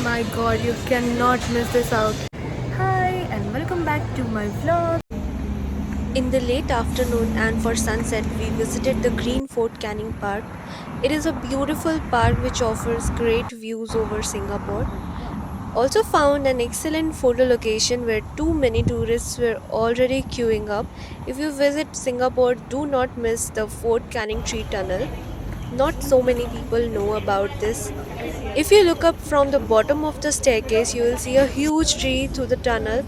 My god, you cannot miss this out. Hi and welcome back to my vlog. In the late afternoon and for sunset, we visited the Green Fort Canning Park. It is a beautiful park which offers great views over Singapore. Also found an excellent photo location where too many tourists were already queuing up. If you visit Singapore, do not miss the Fort Canning Tree Tunnel. Not so many people know about this. If you look up from the bottom of the staircase, you will see a huge tree through the tunnel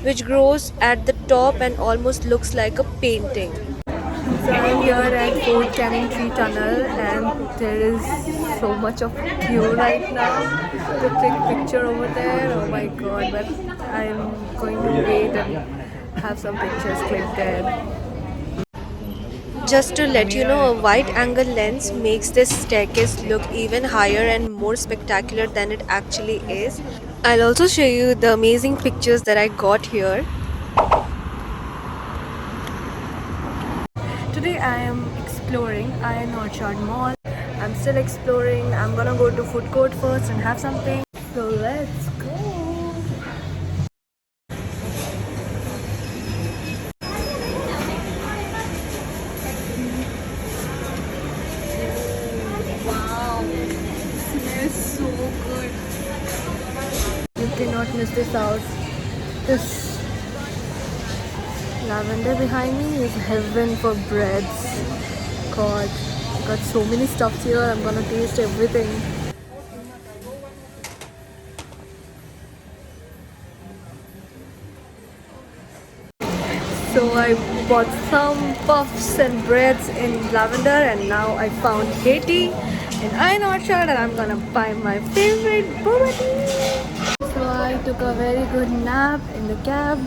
which grows at the top and almost looks like a painting. So I'm here at Fort Canning Tree Tunnel and there is so much of queue right now to take picture over there. Oh my god, but I'm going to wait and have some pictures clicked there. Just to let you know, a wide angle lens makes this staircase look even higher and more spectacular than it actually is. I'll also show you the amazing pictures that I got here. Today I am exploring Iron Orchard Mall. I'm still exploring. I'm gonna go to food court first and have something. So let's go. Wow, smells so good. You cannot miss this out. This lavender behind me is heaven for breads. God, got so many stuffs here. I'm gonna taste everything. So I bought some puffs and breads in lavender and now I found Haiti in Iron Orchard and I'm gonna buy my favorite boba tea. So I took a very good nap in the cab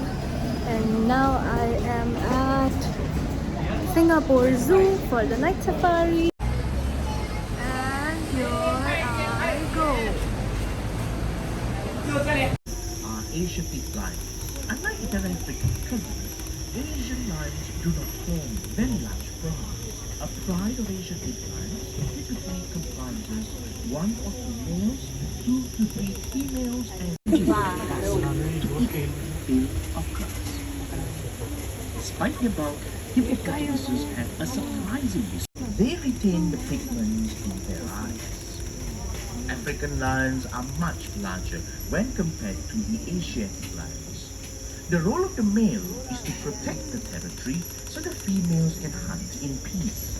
and now I am at Singapore Zoo for the night safari. And here I go. Asia peak line. Unlike the African continent, Asian lines do not form very large prides. A pride of Asian peak lines typically comprises one or two males, 2 to 3 females, and bill of class. Despite the above, hippopotamuses have a surprisingly they retain the pigments in their eyes. African lions are much larger when compared to the Asiatic lions. The role of the male is to protect the territory so the females can hunt in peace.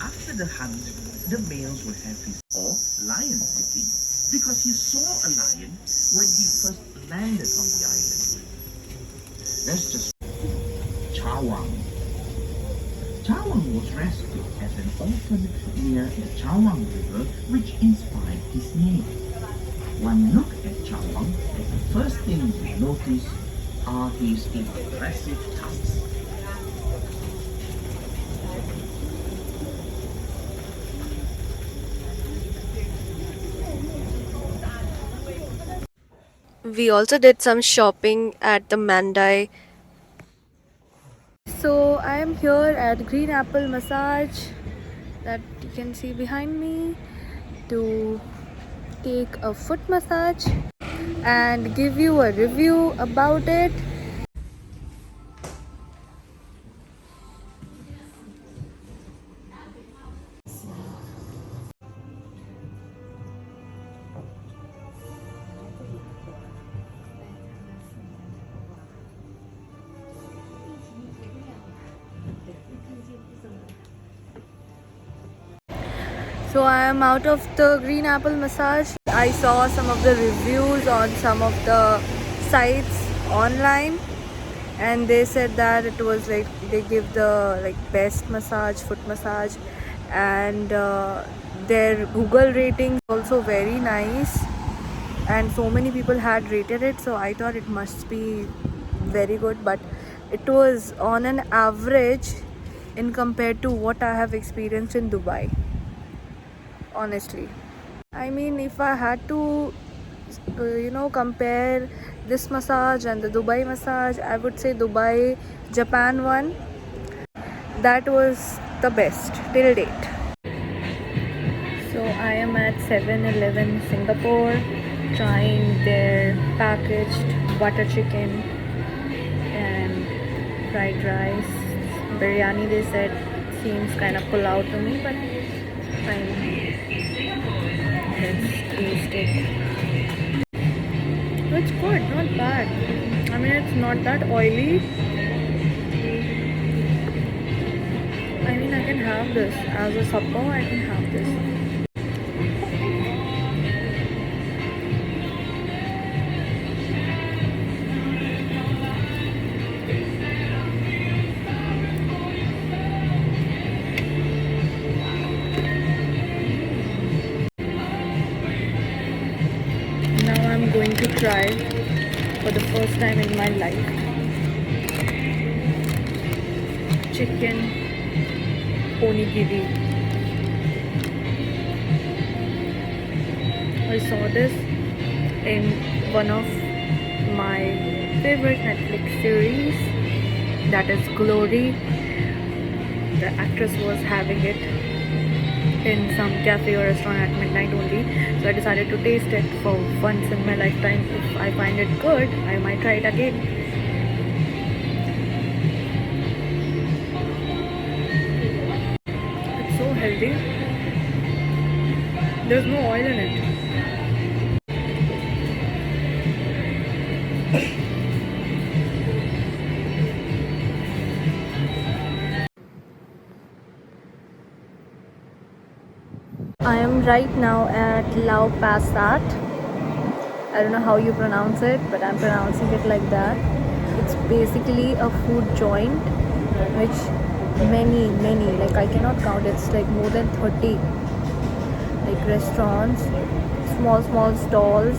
After the hunt, the males will have his or lion city because he saw a lion when he first landed on the island. That's just Chawang. Chawang was rescued as an orphan near the Chawang River, which inspired his name. One look at Chawang, and the first thing you notice are his impressive tusks. We also did some shopping at the Mandai. So I am here at Green Apple Massage that you can see behind me to take a foot massage and give you a review about it. So I am out of the Green Apple Massage. I saw some of the reviews on some of the sites online and they said that it was like they give the best massage, foot massage, and their Google rating also very nice and so many people had rated it, so I thought it must be very good, but it was on an average in compared to what I have experienced in Dubai. Honestly, I mean, if I had to compare this massage and the Dubai massage, I would say Dubai Japan one, that was the best till date. So I am at 7-Eleven Singapore trying packaged butter chicken and fried rice. Biryani, they said, seems kind of pull out to me, but fine. Let's taste it. It's good, not bad. I mean, it's not that oily. I mean, I can have this as a supper. I can have this. Now I'm going to try for the first time in my life chicken onigiri. I saw this in one of my favorite Netflix series, that is Glory. The actress was having it in some cafe or restaurant at midnight only, so I decided to taste it for once in my lifetime. If I find it good, I might try it again. It's so healthy. There's no oil in it. I am right now at Lau Passat. I don't know how you pronounce it, but I'm pronouncing it like that. It's basically a food joint, which many, like I cannot count, it's like more than 30 like restaurants, small stalls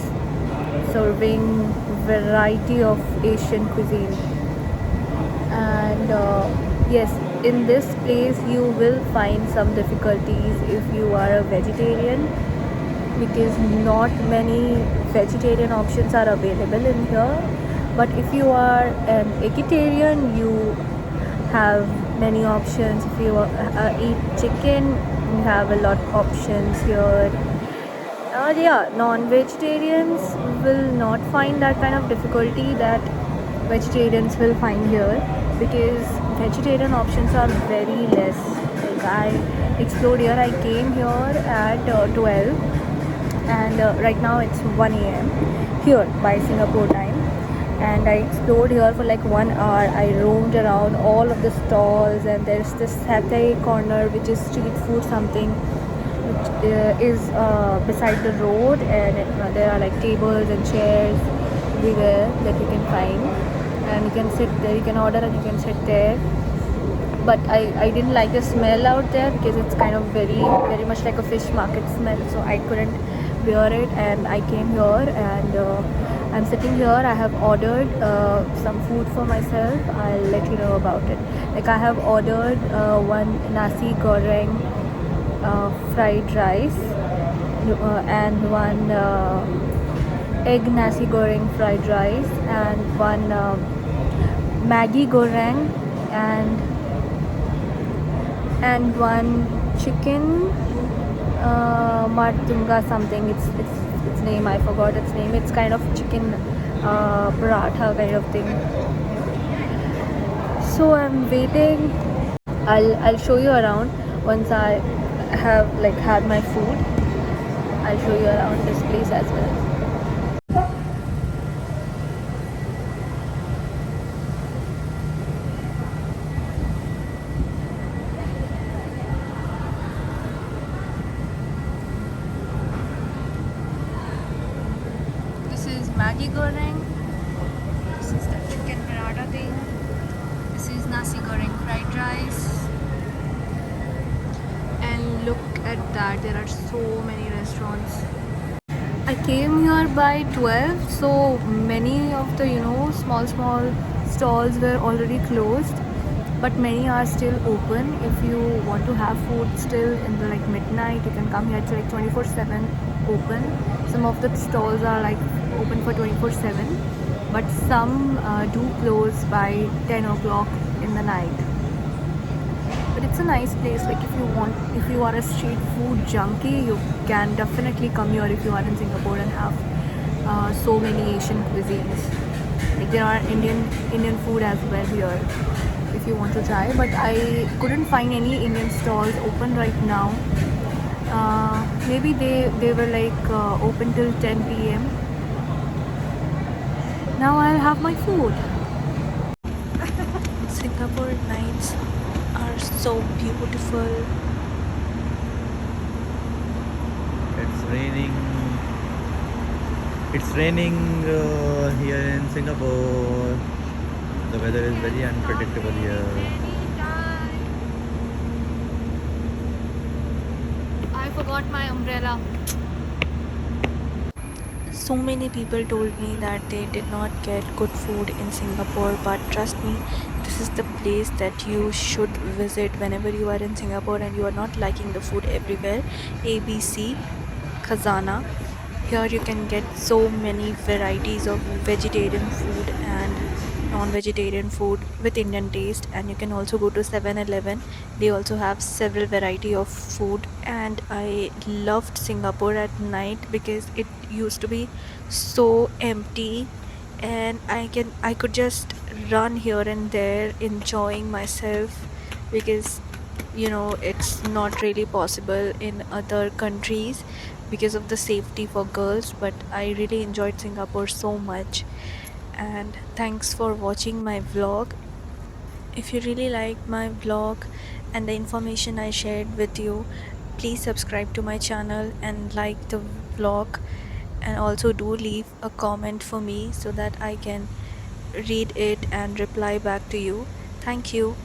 serving variety of Asian cuisine. And yes, in this place you will find some difficulties if you are a vegetarian, because not many vegetarian options are available in here. But if you are an vegetarian, you have many options. If you eat chicken, you have a lot of options here. Yeah, non-vegetarians will not find that kind of difficulty that vegetarians will find here, because vegetarian options are very less. Like I explored here, I came here at 12, and right now it's 1 a.m. here by Singapore time, and I explored here for like 1 hour. I roamed around all of the stalls, and there's this satay corner, which is street food something, which is beside the road, and there are like tables and chairs everywhere that you can find, and you can sit there, you can order and you can sit there. But I didn't like the smell out there, because it's kind of very much like a fish market smell, so I couldn't bear it, and I came here, and I'm sitting here. I have ordered some food for myself. I'll let you know about it. Like I have ordered one nasi goreng fried rice, and one egg nasi goreng fried rice, and one Maggi goreng, and one chicken martunga something. Its name, I forgot its name. It's kind of chicken paratha kind of thing. So I'm waiting. I'll show you around once I have like had my food. I'll show you around this place as well. This is Maggi goreng. This is the chicken paratha thing. This is nasi goreng fried rice. And look at that, there are so many restaurants. I came here by 12, so many of the small stalls were already closed, but many are still open. If you want to have food still in the like midnight, you can come here. It's like 24/7 open. Some of the stalls are like open for 24/7, but some do close by 10 o'clock in the night. But it's a nice place. Like if you are a street food junkie, you can definitely come here if you are in Singapore and have so many Asian cuisines. Like there are Indian food as well here if you want to try. But I couldn't find any Indian stalls open right now. Maybe they were like open till 10 p.m. Now I'll have my food. Singapore nights are so beautiful. It's raining. It's raining here in Singapore. The weather is very unpredictable here. I forgot my umbrella. So many people told me that they did not get good food in Singapore, but trust me, this is the place that you should visit whenever you are in Singapore and you are not liking the food everywhere. ABC Khazana. Here you can get so many varieties of vegetarian food and non-vegetarian food with Indian taste, and you can also go to 7-Eleven. They also have several variety of food, and I loved Singapore at night because it used to be so empty, and I could just run here and there enjoying myself, because it's not really possible in other countries because of the safety for girls. But I really enjoyed Singapore so much. And thanks for watching my vlog. If you really liked my vlog and the information I shared with you, please subscribe to my channel and like the vlog, and also do leave a comment for me so that I can read it and reply back to you. Thank you.